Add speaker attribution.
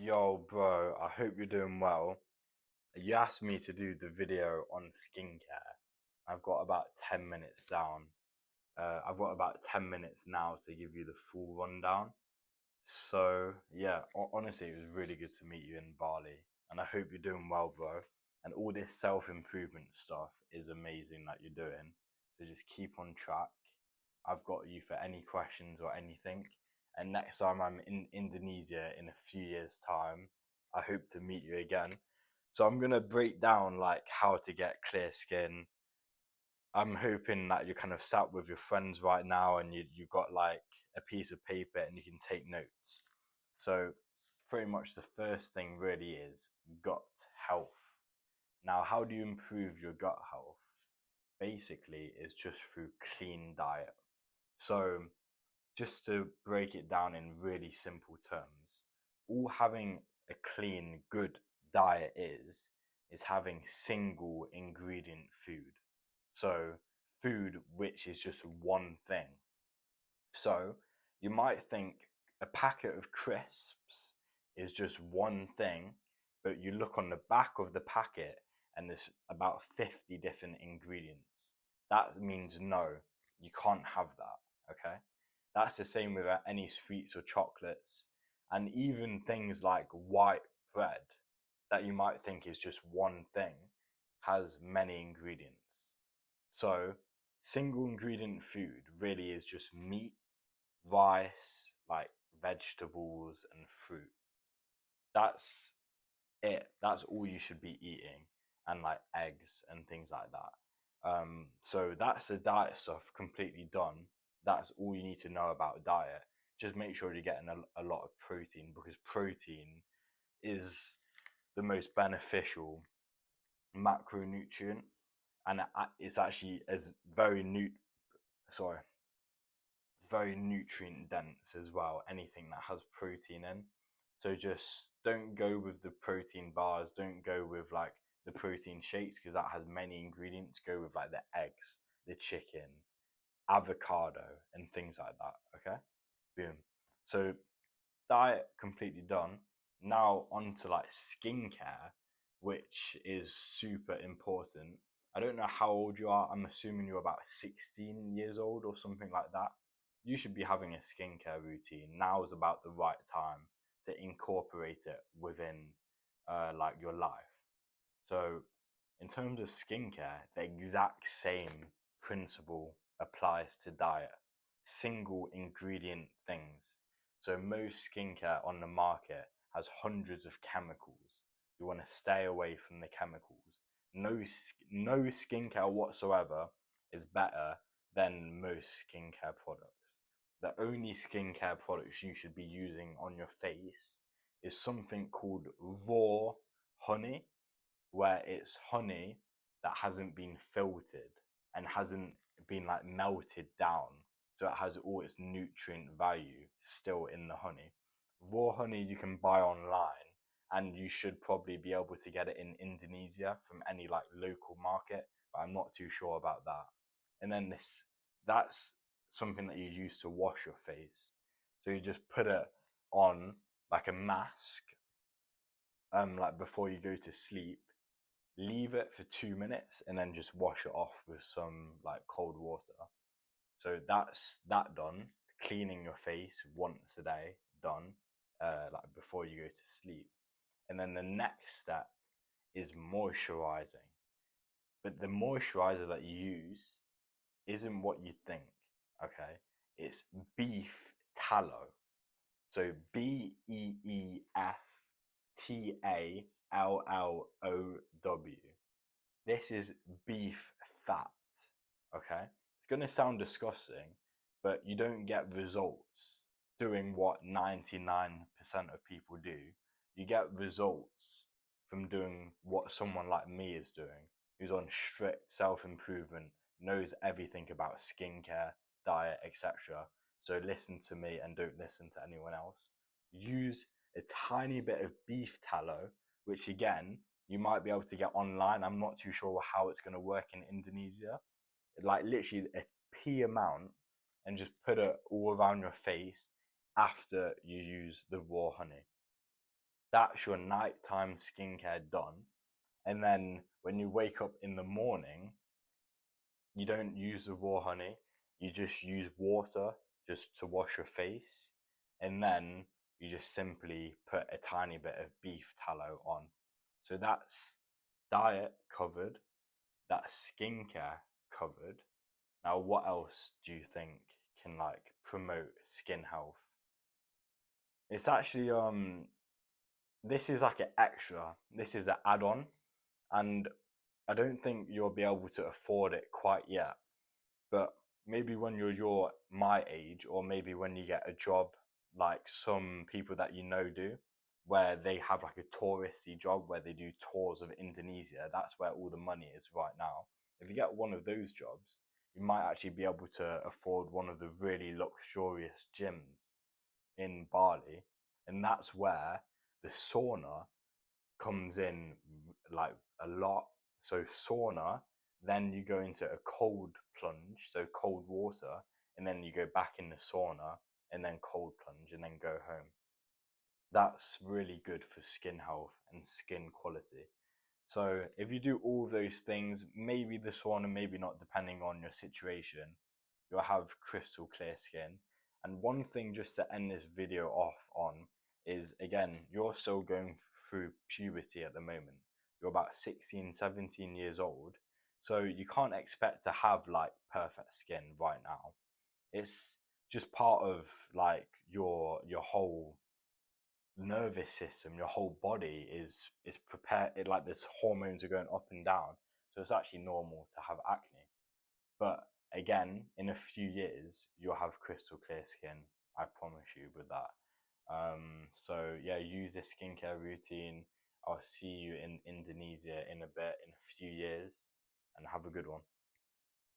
Speaker 1: Yo, bro, I hope you're doing well. You asked me to do the video on skincare. I've got about 10 minutes down. I've got about 10 minutes now to give you the full rundown. So, yeah, honestly, it was really good to meet you in Bali. And I hope you're doing well, bro. And all this self improvement stuff is amazing that you're doing. So just keep on track. I've got you for any questions or anything. And next time I'm in Indonesia in a few years' time, I hope to meet you again. So I'm gonna break down like how to get clear skin. I'm hoping that you're kind of sat with your friends right now and you've got like a piece of paper and you can take notes. So pretty much the first thing really is gut health. Now, how do you improve your gut health? Basically, it's just through clean diet. So just to break it down in really simple terms, all having a clean, good diet is having single ingredient food. So, food which is just one thing. So, you might think a packet of crisps is just one thing, but you look on the back of the packet and there's about 50 different ingredients. That means no, you can't have that, okay? That's the same with any sweets or chocolates, and even things like white bread that you might think is just one thing has many ingredients. So, single ingredient food really is just meat, rice, like vegetables, and fruit. That's it. That's all you should be eating, and like eggs and things like that. So that's the diet stuff completely done. That's all you need to know about diet. Just make sure you're getting a lot of protein because protein is the most beneficial macronutrient, and it's actually as very sorry, it's very nutrient dense as well. Anything that has protein in. So just don't go with the protein bars. Don't go with like the protein shakes because that has many ingredients. Go with like the eggs, the chicken, avocado, and things like that. Okay, boom. So diet completely done. Now on to like skincare, which is super important. I don't know how old you are. I'm assuming you're about 16 years old or something like that. You should be having a skincare routine. Now is about the right time to incorporate it within like your life. So, in terms of skincare, the exact same principle applies to diet. Single ingredient things. So, most skincare on the market has hundreds of chemicals. You want to stay away from the chemicals. No skincare whatsoever is better than most skincare products. The only skincare products you should be using on your face is something called raw honey, where it's honey that hasn't been filtered and hasn't been like melted down, so it has all its nutrient value still in the honey. Raw honey you can buy online, and you should probably be able to get it in Indonesia from any like local market, but I'm not too sure about that. And then that's something that you use to wash your face. So you just put it on like a mask, like before you go to sleep, leave it for 2 minutes, and then just wash it off with some like cold water. So that's that done. Cleaning your face once a day done, like before you go to sleep. And then the next step is moisturizing. But the moisturizer that you use isn't what you think, okay? It's beef tallow. So BEEFTALLOW. This is beef fat, okay? It's going to sound disgusting, but you don't get results doing what 99% of people do. You get results from doing what someone like me is doing, who's on strict self improvement, knows everything about skincare, diet, etc. So listen to me and don't listen to anyone else. Use a tiny bit of beef tallow, which again, you might be able to get online. I'm not too sure how it's going to work in Indonesia. Like literally a pea amount, and just put it all around your face after you use the raw honey. That's your nighttime skincare done. And then when you wake up in the morning, you don't use the raw honey, you just use water just to wash your face, and then you just simply put a tiny bit of beef tallow on. So that's diet covered, that's skincare covered. Now, what else do you think can like promote skin health? It's actually this is like an extra. This is an add-on, and I don't think you'll be able to afford it quite yet. But maybe when you're my age, or maybe when you get a job like some people that you know do, where they have like a touristy job where they do tours of Indonesia. That's where all the money is right now. If you get one of those jobs, you might actually be able to afford one of the really luxurious gyms in Bali, and that's where the sauna comes in like a lot. So sauna, then you go into a cold plunge, so cold water, and then you go back in the sauna, and then cold plunge, and then go home. That's really good for skin health and skin quality. So if you do all of those things, maybe the sauna, maybe not, depending on your situation, you'll have crystal clear skin. And one thing just to end this video off on is, again, you're still going through puberty at the moment. You're about 16, 17 years old. So you can't expect to have like perfect skin right now. It's just part of like your whole nervous system, your whole body is prepared. It like this hormones are going up and down, so it's actually normal to have acne. But again, in a few years, you'll have crystal clear skin. I promise you with that. So yeah, use this skincare routine. I'll see you in Indonesia in a bit, in a few years, and have a good one.